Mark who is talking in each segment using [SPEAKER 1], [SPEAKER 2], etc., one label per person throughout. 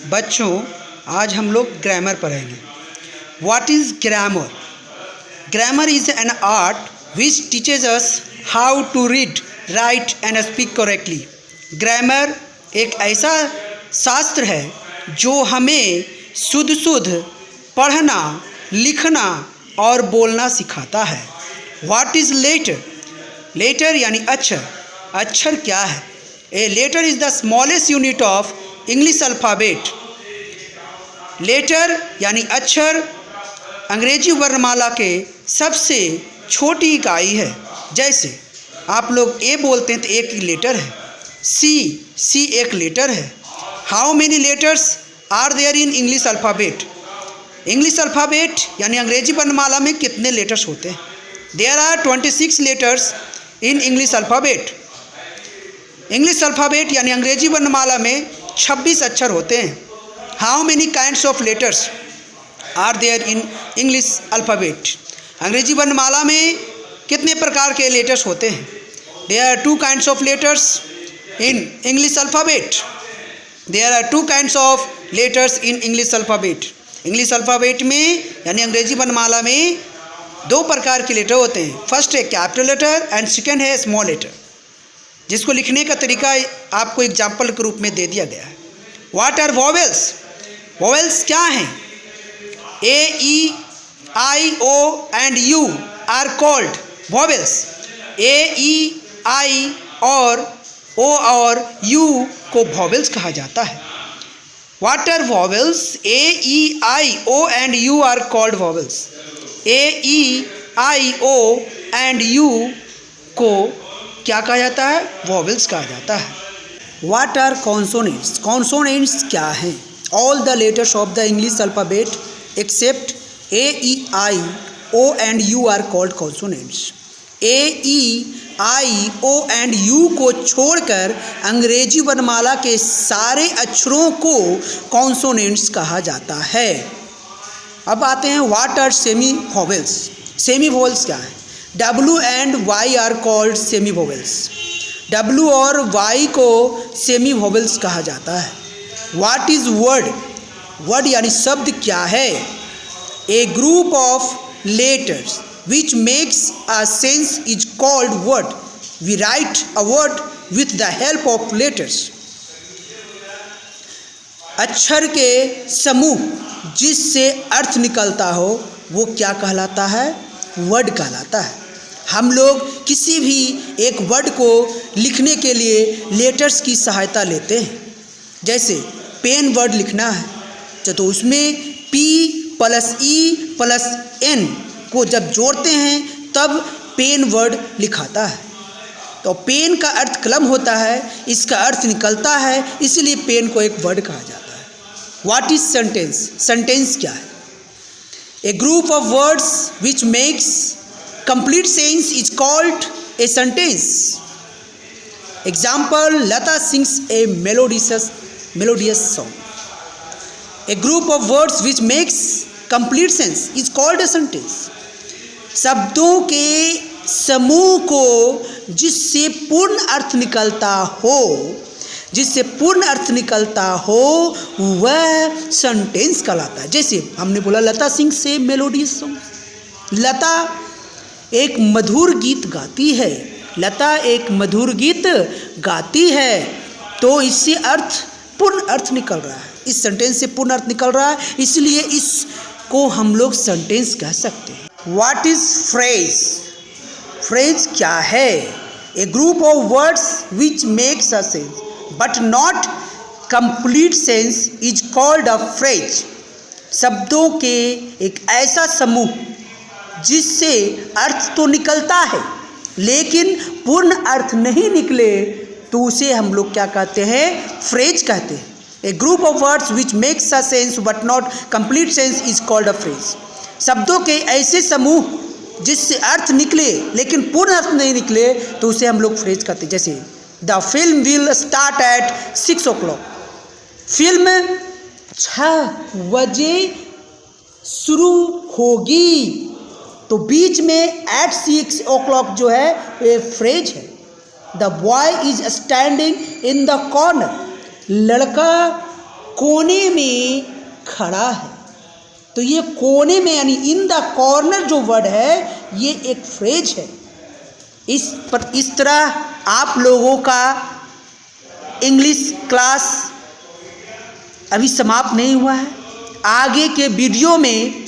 [SPEAKER 1] बच्चों, आज हम लोग ग्रामर पढ़ेंगे। What is grammar? Grammar is an art which teaches us how to read, write and speak correctly. Grammar एक ऐसा शास्त्र है जो हमें शुद्ध पढ़ना, लिखना और बोलना सिखाता है। What is letter? लेटर यानी अक्षर। अक्षर क्या है? A letter is the smallest unit of English alphabet. Letter यानी अक्षर अंग्रेजी वर्णमाला के सबसे छोटी इकाई है। जैसे आप लोग ए बोलते हैं तो एक लेटर है। सी एक लेटर है। How many letters are there in English alphabet? English alphabet यानी अंग्रेजी वर्णमाला में कितने लेटर्स होते हैं? There are 26 letters in English alphabet. English alphabet यानी अंग्रेजी वर्णमाला में 26 अक्षर होते हैं। How many kinds of letters are there in English alphabet? अंग्रेजी वर्णमाला में कितने प्रकार के लेटर्स होते हैं? There are 2 kinds of letters in English alphabet. There are 2 kinds of letters in English alphabet. English alphabet में यानी अंग्रेजी वर्णमाला में 2 प्रकार के लेटर होते हैं। फर्स्ट है कैपिटल लेटर एंड सेकेंड है स्मॉल लेटर, जिसको लिखने का तरीका आपको एग्जाम्पल के रूप में दे दिया गया है। What are vowels? वॉवेल्स क्या हैं? A, E, I, O and U are called vowels. A, E, I और ओ और यू को वॉवेल्स कहा जाता है। What are vowels? A, E, I, O and U are called vowels. A, E, I, O and U को क्या कहा जाता है? वॉवेल्स कहा जाता है। What are consonants? कॉन्सोनेंट्स क्या हैं? All the letters of the English alphabet except A, E, I, O and U are called consonants. A, E, I, O and U को छोड़कर अंग्रेजी वर्णमाला के सारे अक्षरों को कॉन्सोनेंट्स कहा जाता है। अब आते हैं what are semi vowels? Semi vowels क्या है? W and Y are called semi vowels. W और Y को सेमी वोवेल्स कहा जाता है। What is word? वर्ड यानी शब्द क्या है? A group of letters which makes a sense is called word. We write a word with the help of letters. अक्षर के समूह जिससे अर्थ निकलता हो वो क्या कहलाता है? वर्ड कहलाता है। हम लोग किसी भी एक वर्ड को लिखने के लिए लेटर्स की सहायता लेते हैं। जैसे पेन वर्ड लिखना है तो उसमें P + E + N को जब जोड़ते हैं तब पेन वर्ड लिखाता है। तो पेन का अर्थ कलम होता है, इसका अर्थ निकलता है, इसलिए पेन को एक वर्ड कहा जाता है। What is sentence? सेंटेंस क्या है? A group of words which makes complete sense is called a sentence. Example, Lata sings a melodious song. A group of words which makes complete sense is called a sentence. शब्दों के समूह को जिससे पूर्ण अर्थ निकलता हो वह सेंटेंस कहलाता है। जैसे हमने बोला लता सिंग्स ए मेलोडियस सॉन्ग। लता एक मधुर गीत गाती है। लता एक मधुर गीत गाती है, तो इससे पूर्ण अर्थ निकल रहा है। इस सेंटेंस से पूर्ण अर्थ निकल रहा है, इसलिए इसको हम लोग सेंटेंस कह सकते हैं। What is phrase? फ्रेज क्या है? A group of words which makes a sense but not complete sense is called a phrase. शब्दों के एक ऐसा समूह जिससे अर्थ तो निकलता है लेकिन पूर्ण अर्थ नहीं निकले तो उसे हम लोग क्या कहते हैं? फ्रेज कहते हैं। A group of words which makes a sense but not complete sense is called a phrase. शब्दों के ऐसे समूह जिससे अर्थ निकले लेकिन पूर्ण अर्थ नहीं निकले तो उसे हम लोग फ्रेज कहते हैं। जैसे the film will start at 6 o'clock। Film 6 बजे शुरू होगी, तो बीच में एट 6 o'clock जो है ये फ्रेज है। The boy is standing in the corner. लड़का कोने में खड़ा है। तो ये कोने में यानी इन द कॉर्नर जो वर्ड है ये एक फ्रेज है। इस तरह आप लोगों का इंग्लिश क्लास अभी समाप्त नहीं हुआ है। आगे के वीडियो में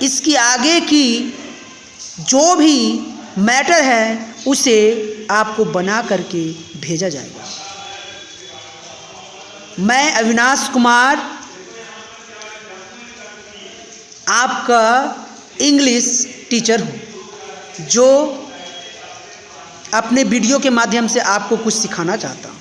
[SPEAKER 1] इसकी आगे की जो भी मैटर है उसे आपको बना करके भेजा जाएगा। मैं अविनाश कुमार आपका इंग्लिश टीचर हूँ, जो अपने वीडियो के माध्यम से आपको कुछ सिखाना चाहता हूँ।